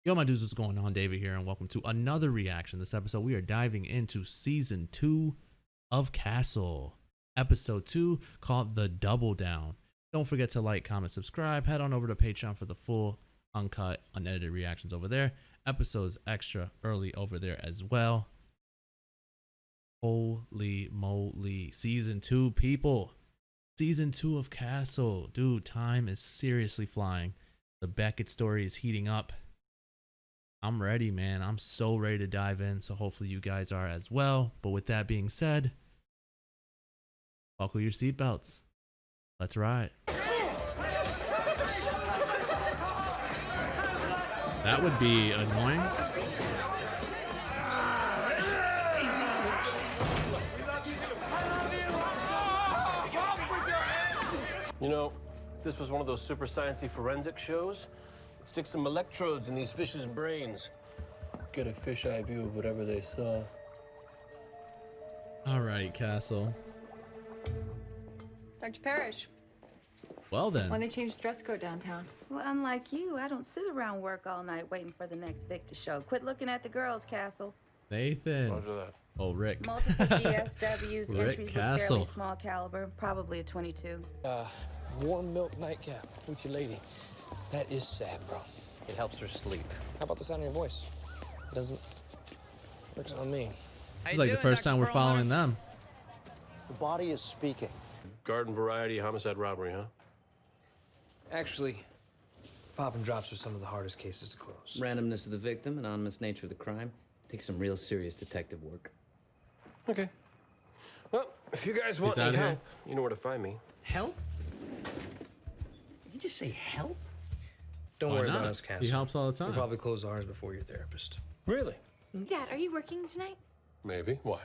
Yo, my dudes, what's going on? David here, and welcome to another reaction. This episode, we are diving into season 2 of Castle, episode 2, called The Double Down. Don't forget to like, comment, subscribe. Head on over to Patreon for the full, uncut, unedited reactions over there. Episodes extra early over there as well. Holy moly, season 2, people. Season 2 of Castle. Dude, time is seriously flying. The Beckett story is heating up. I'm ready, man. I'm so ready to dive in. So hopefully you guys are as well. But with that being said, buckle your seatbelts. Let's ride. That would be annoying. You know, if this was one of those super sciencey forensic shows, stick some electrodes in these fish's brains. Get a fisheye view of whatever they saw. All right, Castle. Dr. Parrish, Well when then. they changed dress code downtown. Well, unlike you, I don't sit around work all night waiting for the next Victor show. Quit looking at the girls, Castle. Nathan. Roger that. Oh, Rick. Multiple GSWs, Rick entries with Castle. fairly small caliber, probably a 22. Warm milk nightcap with your lady. That is sad, bro. It helps her sleep. How about the sound of your voice? It doesn't. Works on me. It's like the first time we're following them. The body is speaking. Garden variety homicide robbery, huh? Actually, pop and drops are some of the hardest cases to close. Randomness of the victim, anonymous nature of the crime, takes some real serious detective work. Okay. Well, if you guys want He's outta any here. help, you know where to find me. Help? Did you just say help? Don't Why worry not? about us, Castle. He helps all the We'll time. probably close ours before your therapist. Really? Dad, are you working tonight? Maybe. Why?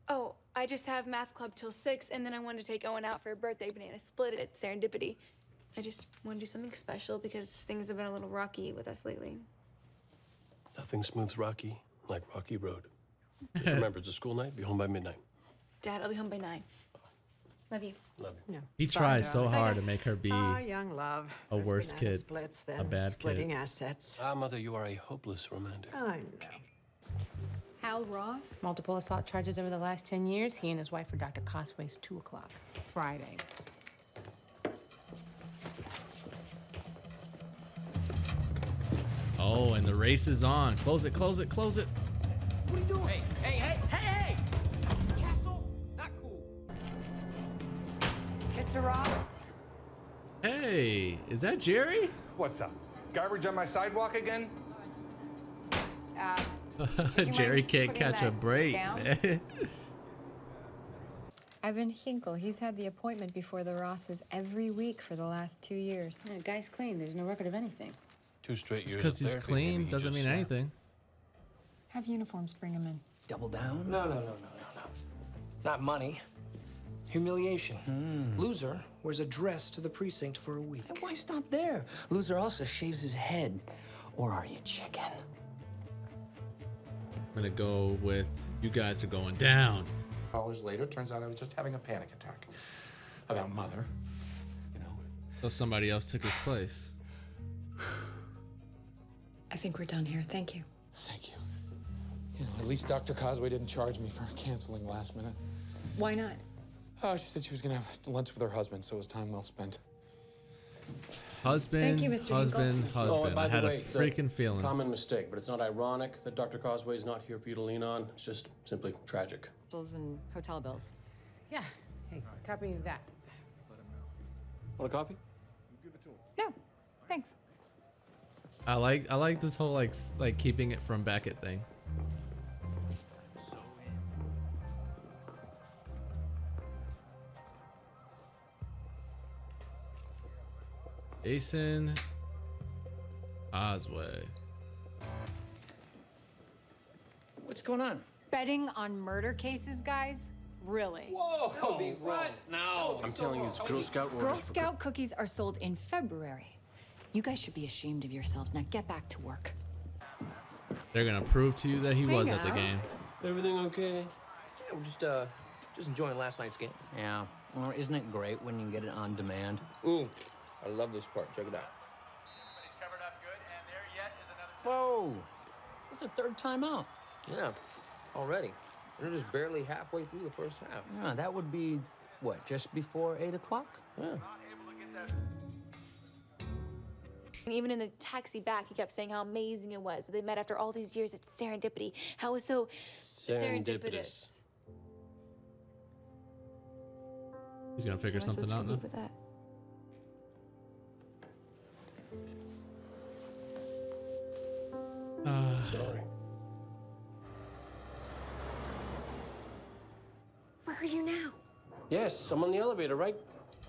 Oh, I just have math club till 6, and then I wanted to take Owen out for a birthday banana split at Serendipity. I just want to do something special because things have been a little rocky with us lately. Nothing smooths Rocky like Rocky Road. Just remember, it's a school night. Be home by midnight. Dad, I'll be home by 9. Love you. Love you. He tries so hard to make her be Ah, young love. a First worse banana kid, splits, a then bad splitting kid. assets. Ah, Mother, you are a hopeless romantic. I know. Hal Ross? Multiple assault charges over the last 10 years. He and his wife were Dr. Cosway's 2 o'clock Friday. Oh, and the race is on. Close it, close it, close it. What are you doing? Hey! Castle, not cool. Mr. Ross? Hey, is that Jerry? What's up? Garbage on my sidewalk again? Jerry can't catch a break. man. Evan Hinkle, he's had the appointment before the Rosses every week for the last 2 years. Yeah, guy's clean. There's no record of anything. 2 straight years. Because of he's therapy, clean maybe he doesn't just, mean anything. Have uniforms, bring him in. Double down? No. Not money. Humiliation. Loser wears a dress to the precinct for a week. And why stop there? Loser also shaves his head. Or are you chicken? I'm gonna go with you guys are going down. Hours later, turns out I was just having a panic attack about Mother. You know, So somebody else took his place. I think we're done here. Thank you. thank you. You know, at least Dr. Cosway didn't charge me for canceling last minute. Why not? Oh, she said she was gonna have lunch with her husband, so it was time well spent. Husband, Thank you, Mr. husband, Hinkle. husband. by I the had way, a it's a freaking feeling. Common mistake, but it's not ironic that Dr. Cosway is not here for you to lean on. It's just simply tragic. And hotel bills. Yeah. Hey, top of that. Want a coffee? No, thanks. I like this whole like keeping it from Beckett thing. Jason Cosway. What's going on? Betting on murder cases, guys? Really? Whoa! What? No. I'm telling you, it's Girl Scout orders. Girl Scout cookies are sold in February. You guys should be ashamed of yourselves. Now get back to work. They're gonna prove to you that he was at the game. Everything okay? Yeah, we're just enjoying last night's game. Yeah. Well, isn't it great when you get it on demand? Ooh, I love this part. Check it out. Everybody's covered up good, and there yet is another Whoa! This is the third time out. Yeah, already. We're just barely halfway through the first half. Yeah, that would be, what, just before 8 o'clock? Yeah. And even in the taxi back, he kept saying how amazing it was. They met after all these years. It's serendipity. How it was so serendipitous. He's gonna figure something out now. Sorry. Where are you now? Yes, I'm on the elevator right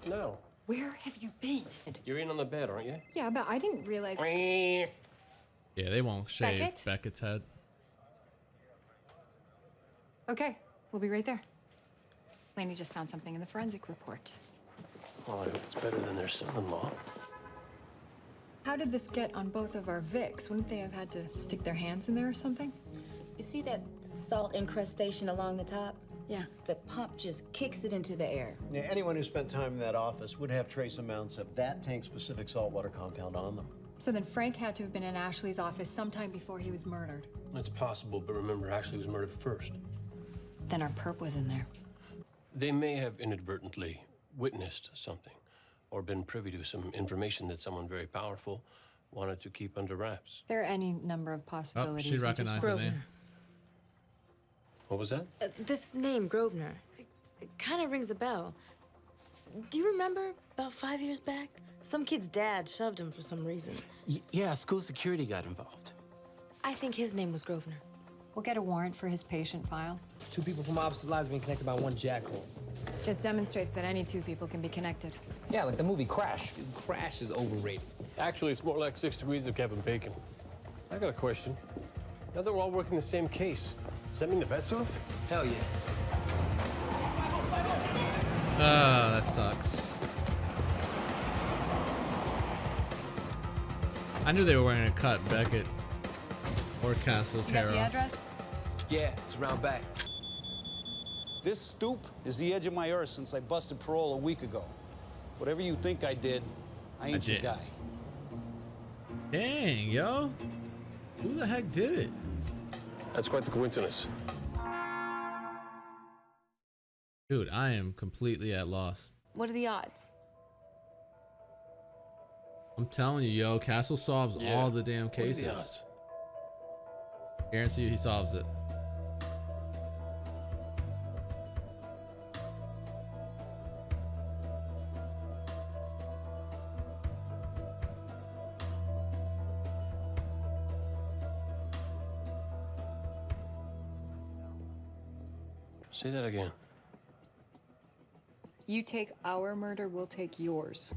now. Where have you been? You're in on the bed, aren't you? Yeah, but I didn't realize. Yeah, they won't shave Beckett? Beckett's head. Okay, we'll be right there. Laney just found something in the forensic report. Well, I hope it's better than their son-in-law. How did this get on both of our Vicks? Wouldn't they have had to stick their hands in there or something? You see that salt incrustation along the top? Yeah. The pump just kicks it into the air. Yeah, anyone who spent time in that office would have trace amounts of that tank-specific saltwater compound on them. So then Frank had to have been in Ashley's office sometime before he was murdered. That's possible, but remember, Ashley was murdered first. Then our perp was in there. They may have inadvertently witnessed something or been privy to some information that someone very powerful wanted to keep under wraps. There are any number of possibilities. Oh, she recognized the name. What was that? This name, Grosvenor, it kind of rings a bell. Do you remember about 5 years back? Some kid's dad shoved him for some reason. Yeah, school security got involved. I think his name was Grosvenor. We'll get a warrant for his patient file. 2 people from opposite lives being connected by one jackhole. Just demonstrates that any 2 people can be connected. Yeah, like the movie Crash. Dude, Crash is overrated. Actually, it's more like 6 degrees of Kevin Bacon. I got a question. Now that we're all working the same case, does that mean the bet's off? Hell yeah. Ah, that sucks. I knew they were going to cut Beckett or Castle's hair off. Yeah, it's around back. This stoop is the edge of my earth since I busted parole a week ago. Whatever you think I did, I ain't your guy. Dang, yo. Who the heck did it? That's quite the coincidence. Dude, I am completely at loss. What are the odds? I'm telling you, yo, Castle solves all the damn What are the cases. odds? Guarantee you he solves it. Say that again. You take our murder, we'll take yours.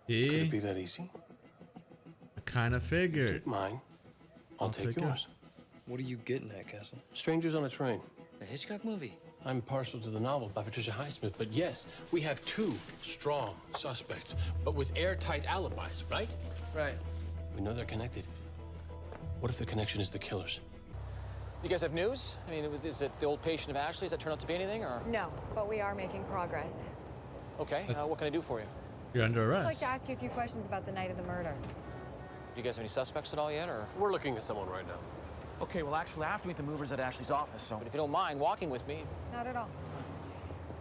Could it be that easy? I kind of figured. Take mine. I'll take yours. What are you getting at, Castle? Strangers on a Train. The Hitchcock movie. I'm partial to the novel by Patricia Highsmith, but yes, we have 2 strong suspects, but with airtight alibis, right? Right. We know they're connected. What if the connection is the killers? You guys have news? I mean, is it the old patient of Ashley's that turned out to be anything, or? No, but we are making progress. Okay, what can I do for you? You're under I'd just like arrest. to ask you a few questions about the night of the murder. Do you guys have any suspects at all yet, or? We're looking at someone right now. Okay, well, actually, I have to meet the movers at Ashley's office, so. But if you don't mind walking with me. Not at all.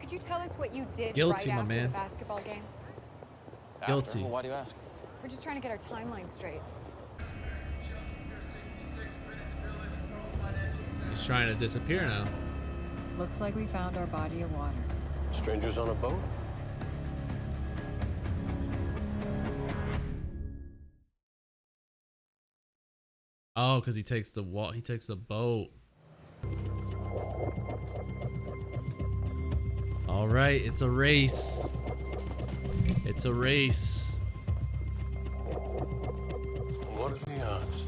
Could you tell us what you did Guilty, right my after man. the basketball game? Guilty. Well, why do you ask? We're just trying to get our timeline straight. He's trying to disappear now. Looks like we found our body of water. Strangers on a boat? Oh, because he takes the he takes the boat. All right, it's a race. It's a race. What are the odds?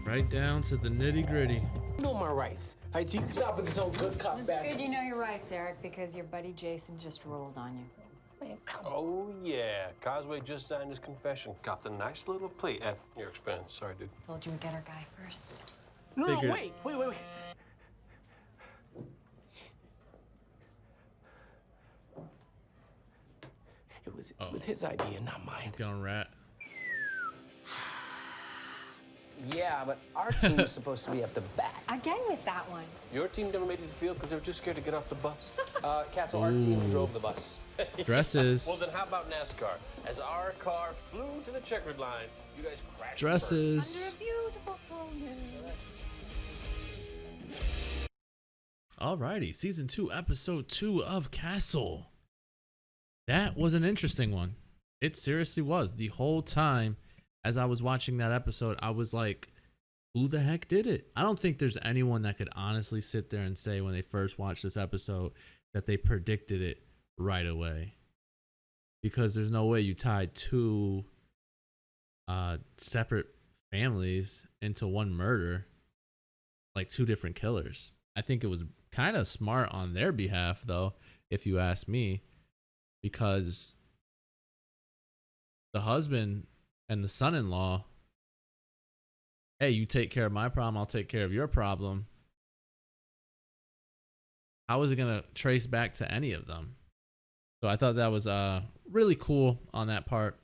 Right down to the nitty gritty. You know my rights. Hey, so you can stop with this whole good cop bad. Good you know your rights, Eric, because your buddy Jason just rolled on you. Oh, yeah. Causeway just signed his confession. Got the nice little plea at your expense. Sorry, dude. Told you we'd get our guy first. No, Figured. wait. It was his idea, not mine. He's going rat. Yeah, but our team is supposed to be at the back. Again with that one. Your team never made it to the field because they were too scared to get off the bus. Castle, our team drove the bus. Dresses. Well, then how about NASCAR? As our car flew to the checkered line, you guys crashed. Dresses. Under a beautiful full moon. Alrighty, season 2, episode 2 of Castle. That was an interesting one. It seriously was. The whole time as I was watching that episode, I was like, who the heck did it? I don't think there's anyone that could honestly sit there and say when they first watched this episode that they predicted it right away. Because there's no way you tied two separate families into one murder, like two different killers. I think it was kind of smart on their behalf, though, if you ask me, because the husband and the son-in-law, hey, you take care of my problem, I'll take care of your problem. How is it going to trace back to any of them? So I thought that was really cool on that part.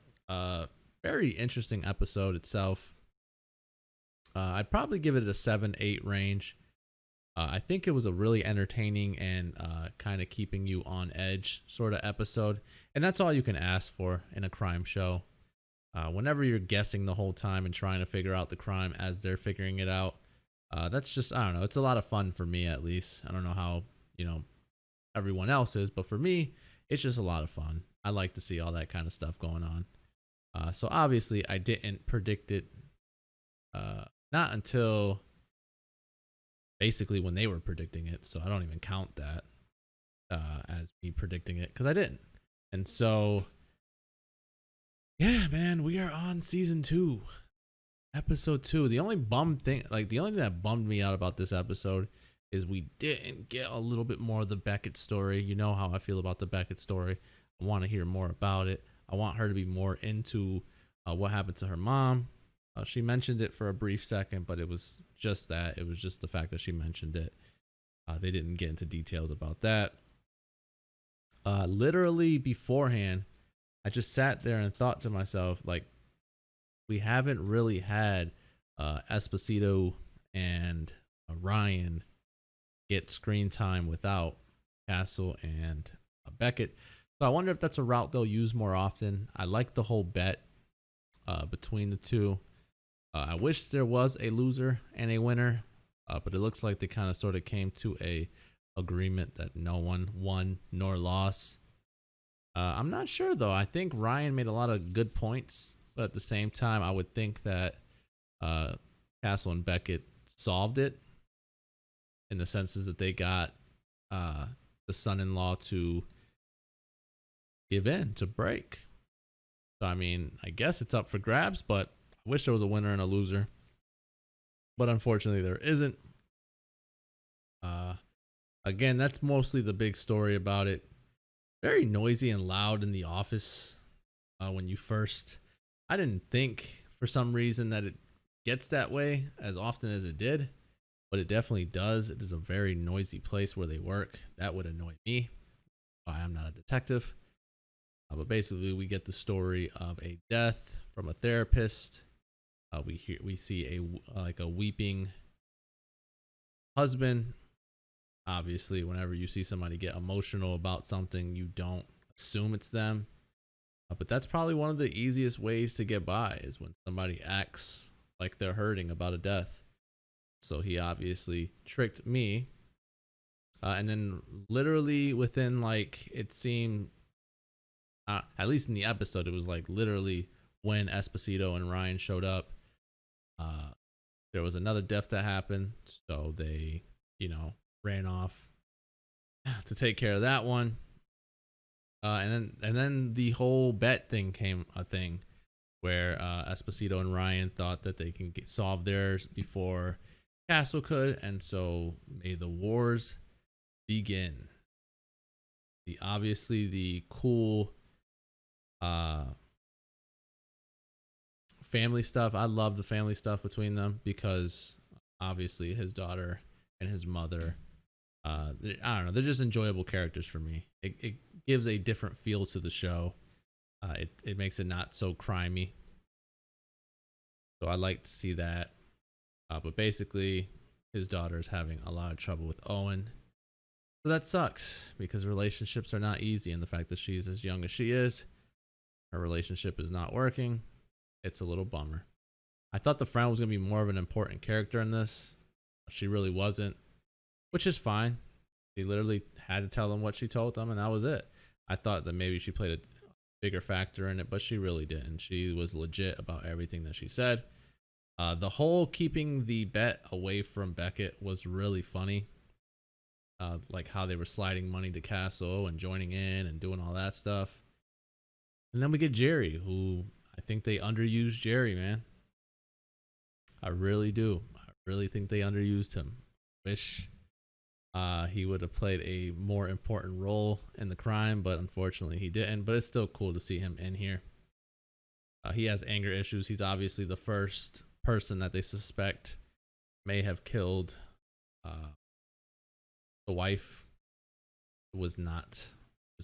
Very interesting episode itself. I'd probably give it a 7-8 range. I think it was a really entertaining and kind of keeping you on edge sort of episode. And that's all you can ask for in a crime show. Whenever you're guessing the whole time and trying to figure out the crime as they're figuring it out, that's just, I don't know, it's a lot of fun for me at least. I don't know how, everyone else is, but for me, it's just a lot of fun. I like to see all that kind of stuff going on. So obviously I didn't predict it, not until basically when they were predicting it. So I don't even count that as me predicting it because I didn't. And so, yeah, man, we are on season 2, episode 2. The only thing that bummed me out about this episode is we didn't get a little bit more of the Beckett story. You know how I feel about the Beckett story. I want to hear more about it. I want her to be more into what happened to her mom. She mentioned it for a brief second, but it was just that. It was just the fact that she mentioned it. They didn't get into details about that. Literally beforehand, I just sat there and thought to myself, like, we haven't really had Esposito and Ryan get screen time without Castle and Beckett. So I wonder if that's a route they'll use more often. I like the whole bet between the two. I wish there was a loser and a winner, but it looks like they kind of sort of came to a agreement that no one won nor lost. I'm not sure though. I think Ryan made a lot of good points, but at the same time, I would think that Castle and Beckett solved it in the senses that they got the son-in-law to give in, to break. So I mean, I guess it's up for grabs, but I wish there was a winner and a loser, but unfortunately there isn't. Again, that's mostly the big story about it. Very noisy and loud in the office when you first. I didn't think for some reason that it gets that way as often as it did, but it definitely does. It is a very noisy place where they work. That would annoy me. Why I'm not a detective. But basically, we get the story of a death from a therapist. We see a weeping husband. Obviously, whenever you see somebody get emotional about something, you don't assume it's them. But that's probably one of the easiest ways to get by is when somebody acts like they're hurting about a death. So he obviously tricked me. And then literally within it seemed, at least in the episode, it was like literally when Esposito and Ryan showed up, there was another death that happened. So they, ran off to take care of that one. And then the whole bet thing came a thing where Esposito and Ryan thought that they can solve theirs before Castle could. And so may the wars begin. Obviously the cool family stuff. I love the family stuff between them because obviously his daughter and his mother, I don't know, they're just enjoyable characters for me. It gives a different feel to the show. It makes it not so crimey. So I like to see that. But basically, his daughter is having a lot of trouble with Owen. So that sucks because relationships are not easy. And the fact that she's as young as she is, her relationship is not working. It's a little bummer. I thought the friend was going to be more of an important character in this. She really wasn't, which is fine. She literally had to tell them what she told them, and that was it. I thought that maybe she played a bigger factor in it, but she really didn't. She was legit about everything that she said. The whole keeping the bet away from Beckett was really funny. Like how they were sliding money to Castle and joining in and doing all that stuff. And then we get Jerry, who I think they underused Jerry, man. I really do. I really think they underused him. Wish he would have played a more important role in the crime, but unfortunately he didn't. But it's still cool to see him in here. He has anger issues. He's obviously the first person that they suspect may have killed the wife. It was not,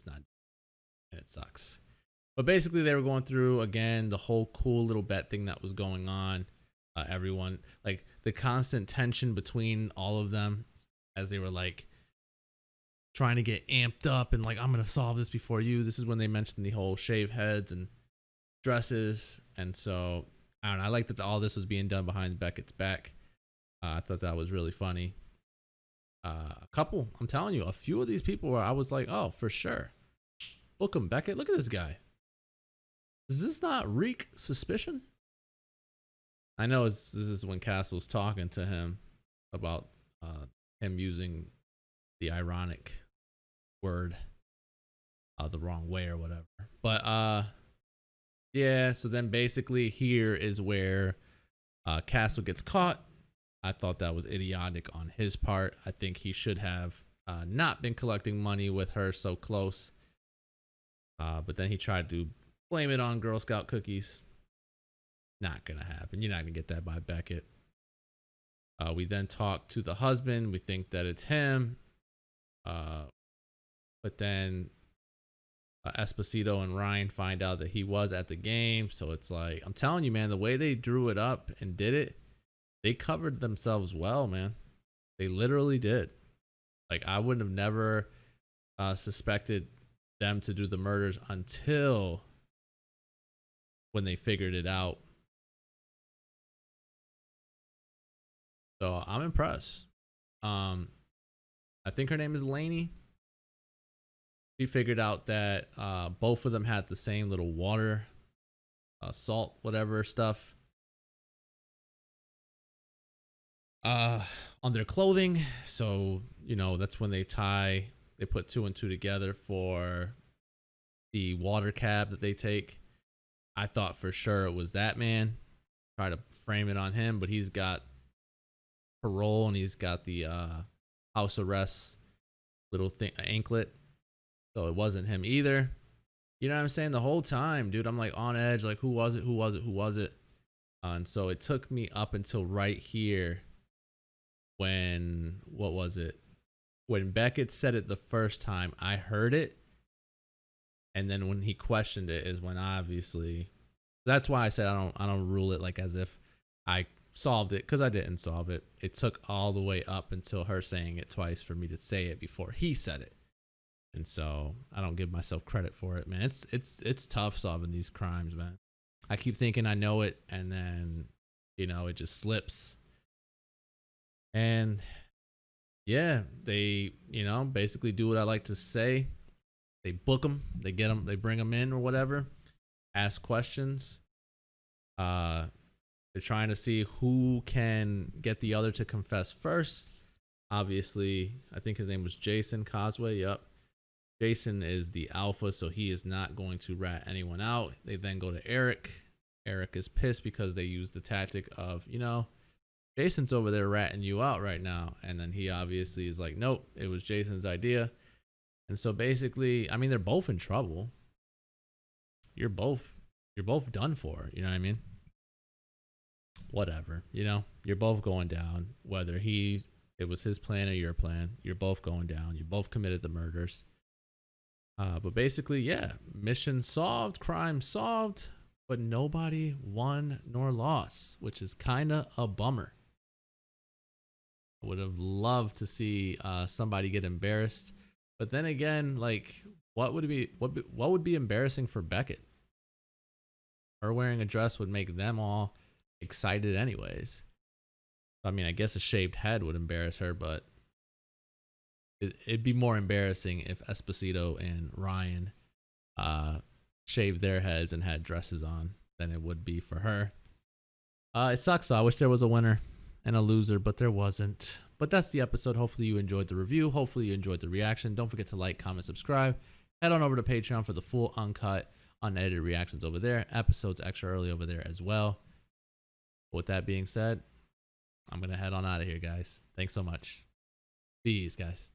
and it sucks. But basically they were going through again the whole cool little bet thing that was going on. Everyone, like the constant tension between all of them as they were like trying to get amped up and like, I'm gonna solve this before you. This is when they mentioned the whole shave heads and dresses. And so I don't know, I like that all this was being done behind Beckett's back. I thought that was really funny. I'm telling you, a few of these people where I was like, oh, for sure, book him, Beckett. Look at this guy. Does this not reek suspicion? I know this is when Castle's talking to him about him using the ironic word the wrong way or whatever. But yeah, so then basically here is where Castle gets caught. I thought that was idiotic on his part. I think he should have not been collecting money with her so close. But then he tried to blame it on Girl Scout cookies. Not gonna happen. You're not gonna get that by Beckett. We then talk to the husband. We think that it's him. But then Esposito and Ryan find out that he was at the game. So it's like, I'm telling you, man, the way they drew it up and did it, they covered themselves well, man. They literally did. Like, I wouldn't have never suspected them to do the murders until when they figured it out. So I'm impressed. I think her name is Lainey. She figured out that both of them had the same little water, salt, whatever stuff on their clothing. So, you know, that's when they put 2 and 2 together for the water cab that they take. I thought for sure it was that man. Try to frame it on him, but he's got parole and he's got the house arrest little thing anklet, so it wasn't him either. You know what I'm saying? The whole time, dude, I'm like on edge, like who was it? And so it took me up until right here when when Beckett said it the first time. I heard it, and then when he questioned it is when obviously, that's why I said I don't rule it like as if I solved it, because I didn't solve it. It took all the way up until her saying it twice for me to say it before he said it. And so I don't give myself credit for it, man. It's tough solving these crimes, man. I keep thinking I know it, and then, you know, it just slips. And yeah, they, you know, basically do what I like to say. They book them, they get them, they bring them in or whatever, ask questions. They're trying to see who can get the other to confess first. Obviously, I think his name was Jason Cosway. Yep. Jason is the alpha, so he is not going to rat anyone out. They then go to Eric. Eric is pissed because they used the tactic of, you know, Jason's over there ratting you out right now. And then he obviously is like, nope, it was Jason's idea. And so basically, I mean, they're both in trouble. You're both done for, you know what I mean? Whatever, you know, you're both going down, whether it was his plan or your plan, you're both going down. You both committed the murders. But basically, yeah, mission solved, crime solved, but nobody won nor lost, which is kind of a bummer. I would have loved to see somebody get embarrassed. But then again, like, what would be embarrassing for Beckett? Her wearing a dress would make them all excited anyways. I mean, I guess a shaved head would embarrass her, but it'd be more embarrassing if Esposito and Ryan shaved their heads and had dresses on than it would be for her. It sucks though. I wish there was a winner and a loser, but there wasn't. But that's the episode. Hopefully you enjoyed the review. Hopefully you enjoyed the reaction. Don't forget to like, comment, subscribe. Head on over to Patreon for the full, uncut, unedited reactions over there. Episodes extra early over there as well. With that being said, I'm going to head on out of here, guys. Thanks so much. Peace, guys.